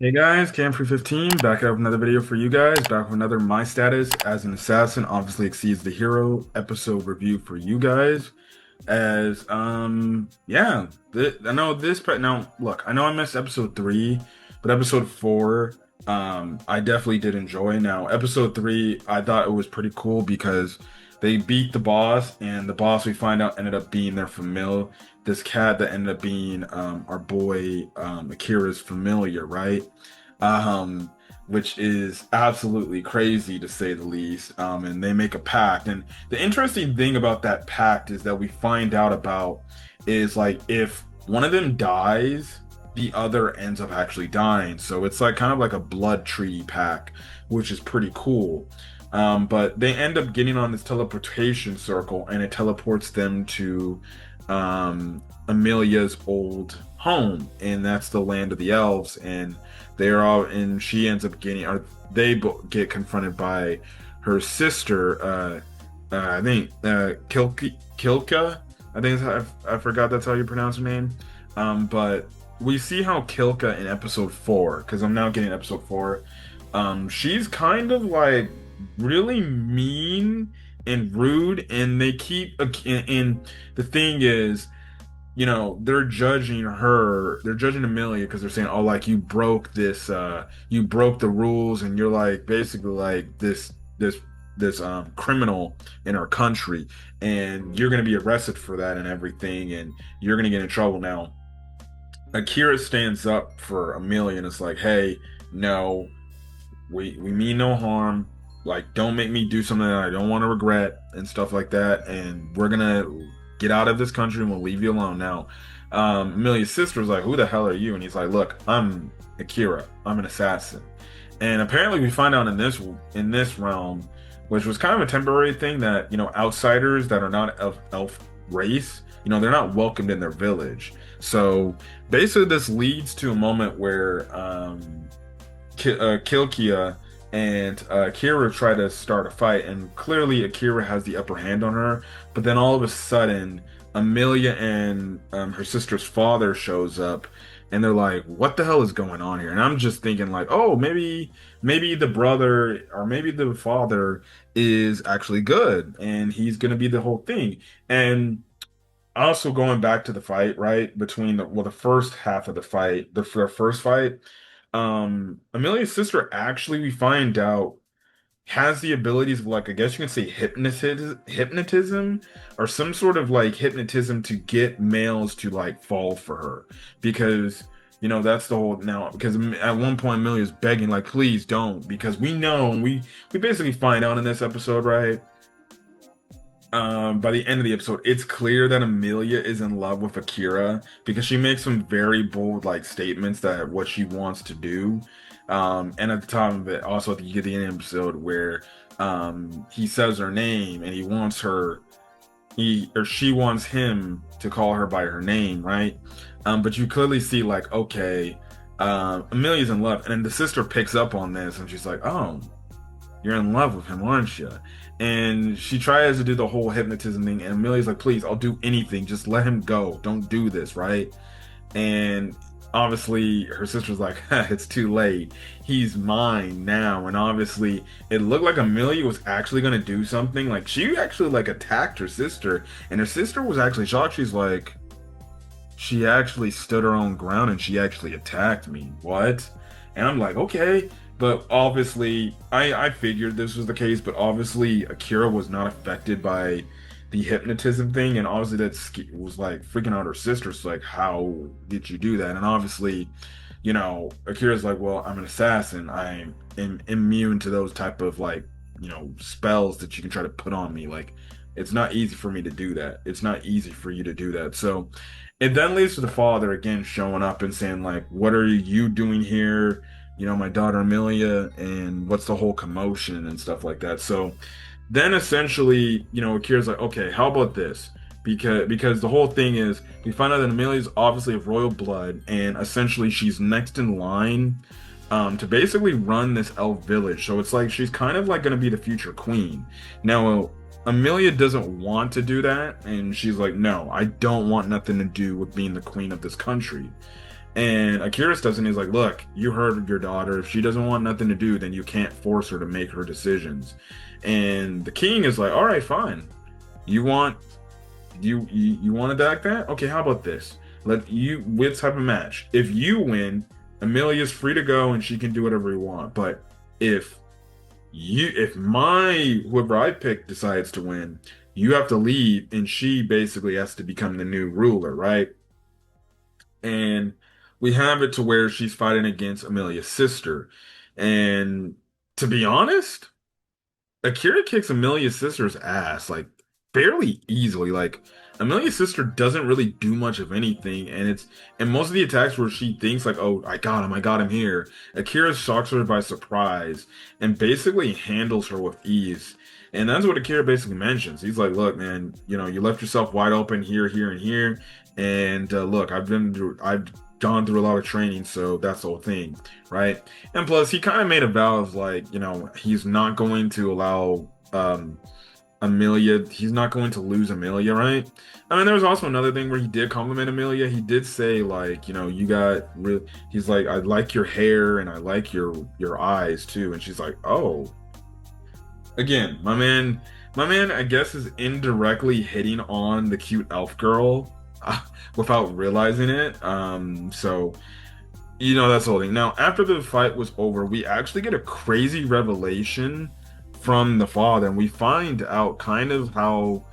Hey guys, Cam315 back out with another video for you guys. Back with another My Status as an Assassin obviously exceeds the hero episode review for you guys. As yeah, I know this, but now look, I know I missed episode 3, but episode 4 I definitely did enjoy. Now episode 3 I thought it was pretty cool because they beat the boss, and the boss we find out ended up being their familiar, this cat that ended up being our boy Akira's familiar, right? um, which is absolutely crazy to say the least. And they make a pact. And the interesting thing about that pact is that we find out about is like if one of them dies, the other ends up actually dying. So it's like kind of like a blood treaty pact, which is pretty cool. But they end up getting on this teleportation circle, and it teleports them to Amelia's old home, and that's the land of the elves. And they're all, and she ends up getting, or get confronted by her sister. I think Kilka. I think I forgot that's how you pronounce her name. But we see how Kilka in episode 4, because I'm now getting episode 4. She's kind of like really mean and rude, and they keep. And the thing is, they're judging Amelia because they're saying, oh, like you broke the rules, and you're like basically like this criminal in our country, and you're gonna be arrested for that and everything, and you're gonna get in trouble. Now Akira stands up for Amelia and it's like, hey, no, we mean no harm. Like, don't make me do something that I don't want to regret and stuff like that. And we're gonna get out of this country and we'll leave you alone. Now, Amelia's sister's like, who the hell are you? And he's like, look, I'm Akira. I'm an assassin. And apparently, we find out in this realm, which was kind of a temporary thing, that outsiders that are not of elf race, they're not welcomed in their village. So basically, this leads to a moment where Kilkia and Akira try to start a fight, and clearly Akira has the upper hand on her. But then all of a sudden, Amelia and her sister's father shows up, and they're like, "What the hell is going on here?" And I'm just thinking, like, "Oh, maybe the brother or maybe the father is actually good, and he's gonna be the whole thing." And also going back to the fight, right, between the first half of the fight, the first fight, Amelia's sister actually, we find out, has the abilities of, like, I guess you can say hypnotism or some sort of like hypnotism to get males to like fall for her, because that's the whole, now because at one point Amelia's begging like, please don't, because we know, we basically find out in this episode, right, by the end of the episode, it's clear that Amelia is in love with Akira, because she makes some very bold like statements that what she wants to do. And at the time of it, also at the end of the episode where he says her name, and she wants him to call her by her name, right? But you clearly see like, okay, Amelia's in love, and then the sister picks up on this, and she's like, oh, you're in love with him, aren't you? And she tries to do the whole hypnotism thing, and Amelia's like, please, I'll do anything. Just let him go. Don't do this, right? And obviously, her sister's like, it's too late. He's mine now. And obviously, it looked like Amelia was actually going to do something. Like, she actually, like, attacked her sister. And her sister was actually shocked. She's like, she actually stood her own ground and she actually attacked me. What? And I'm like, okay. But obviously, I figured this was the case, but obviously Akira was not affected by the hypnotism thing, and obviously was like freaking out her sister. So like, how did you do that? And obviously, Akira's like, well, I'm an assassin. I'm immune to those type of like, spells that you can try to put on me. Like, it's not easy for me to do that. It's not easy for you to do that. So it then leads to the father again showing up and saying like, what are you doing here? My daughter Amelia, and what's the whole commotion and stuff like that. So then essentially, Akira's like, okay, how about this? Because the whole thing is, we find out that Amelia's obviously of royal blood, and essentially she's next in line to basically run this elf village. So it's like she's kind of like going to be the future queen. Now, Amelia doesn't want to do that, and she's like, no, I don't want nothing to do with being the queen of this country. And Akira steps in and he's like, look, you heard your daughter. If she doesn't want nothing to do, then you can't force her to make her decisions. And the king is like, all right, fine. You want you want to act that? Okay, how about this? Let you with type of match. If you win, Amelia's free to go and she can do whatever you want. But if if my whoever I pick decides to win, you have to leave and she basically has to become the new ruler, right? And we have it to where she's fighting against Amelia's sister. And to be honest, Akira kicks Amelia's sister's ass like fairly easily. Like Amelia's sister doesn't really do much of anything, and most of the attacks where she thinks like, "Oh, I got him here." Akira shocks her by surprise and basically handles her with ease. And that's what Akira basically mentions. He's like, "Look, man, you left yourself wide open here, here, and here, and look, I've gone through a lot of training, so that's the whole thing, right?" And plus, he kind of made a vow of like, he's not going to allow Amelia, he's not going to lose Amelia, right? I mean, there was also another thing where he did compliment Amelia. He did say like, you got real. He's like, I like your hair and I like your eyes too. And she's like, oh, again, my man, I guess is indirectly hitting on the cute elf girl without realizing it. So that's the whole thing. Now, after the fight was over, we actually get a crazy revelation from the father, and we find out kind of how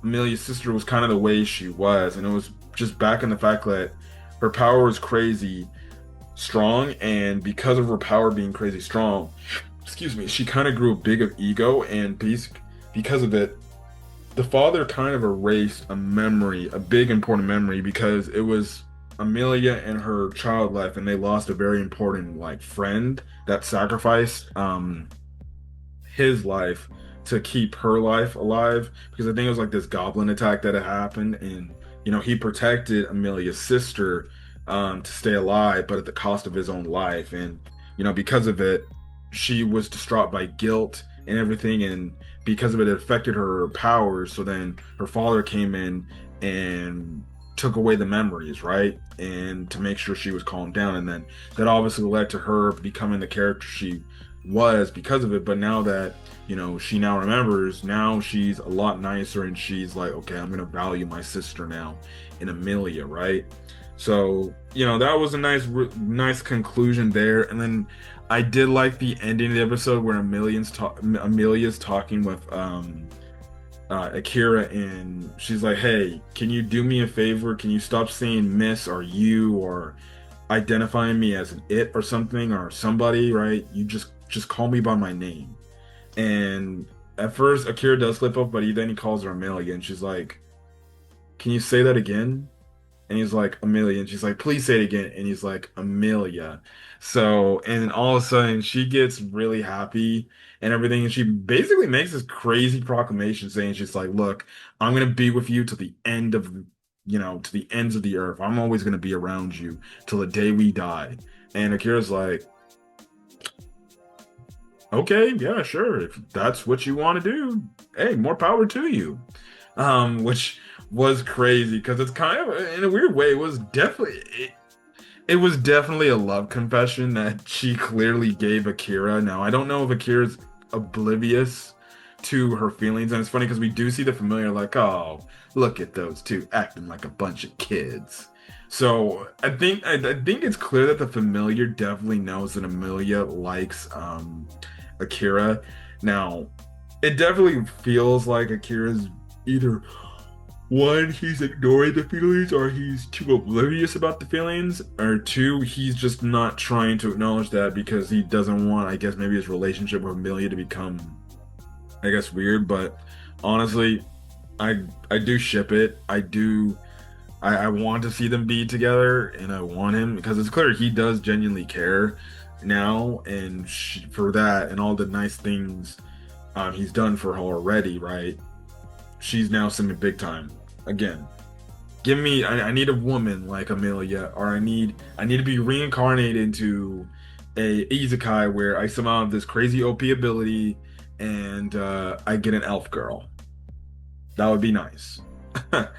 Amelia's sister was kind of the way she was, and it was just back in the fact that her power was crazy strong, and because of her power being crazy strong, excuse me, she kind of grew a big of ego, and because of it, the father kind of erased a memory, a big important memory, because it was Amelia and her child life, and they lost a very important like friend that sacrificed his life to keep her life alive, because I think it was like this goblin attack that had happened, and he protected Amelia's sister to stay alive, but at the cost of his own life. And because of it, she was distraught by guilt and everything, and because of it, it affected her powers. So then her father came in and took away the memories, right? And to make sure she was calmed down, and then that obviously led to her becoming the character she was because of it. But now that she now remembers, now she's a lot nicer, and she's like, okay, I'm gonna value my sister now in Amelia, right? So that was a nice conclusion there. And then I did like the ending of the episode where Amelia's talking with Akira, and she's like, hey, can you do me a favor? Can you stop saying miss or you, or identifying me as an it or something or somebody, right? You just call me by my name. And at first Akira does slip up, but then he calls her Amelia, and she's like, can you say that again? And he's like, Amelia, and she's like, please say it again. And he's like, Amelia. So, and then all of a sudden she gets really happy and everything, and she basically makes this crazy proclamation saying, she's like, look, I'm gonna be with you to the end of to the ends of the earth. I'm always gonna be around you till the day we die. And Akira's like, okay, yeah, sure. If that's what you want to do, hey, more power to you. Which was crazy because it's kind of in a weird way. It was definitely a love confession that she clearly gave Akira. Now, I don't know if Akira's oblivious to her feelings, and it's funny because we do see the familiar like, oh, look at those two acting like a bunch of kids. So I think it's clear that the familiar definitely knows that Amelia likes Akira. Now, it definitely feels like Akira's either one, he's ignoring the feelings, or he's too oblivious about the feelings, or two, he's just not trying to acknowledge that because he doesn't want, I guess, maybe his relationship with Amelia to become, I guess, weird. But honestly, I do ship it. I want to see them be together, and I want him because it's clear he does genuinely care now, and for that and all the nice things he's done for her already, right? She's now sending big time. Again, give me, I need a woman like Amelia, or I need to be reincarnated into a isekai where I somehow have this crazy OP ability, and I get an elf girl. That would be nice. But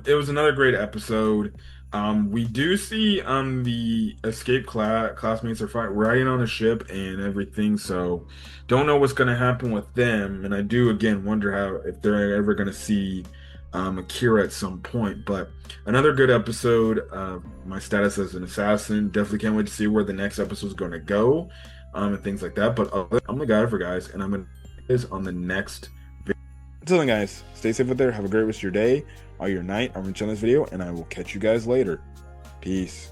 it was another great episode. We do see the escape classmates are riding on a ship and everything, so don't know what's gonna happen with them. And I do again wonder how if they're ever gonna see Akira at some point. But another good episode of my status as an assassin. Definitely can't wait to see where the next episode is gonna go, and things like that. But I'm the guy for guys, and I'm gonna is on the next video. Until then, guys, stay safe out there. Have a great rest of your day or your night. I'm gonna on this video, and I will catch you guys later. Peace.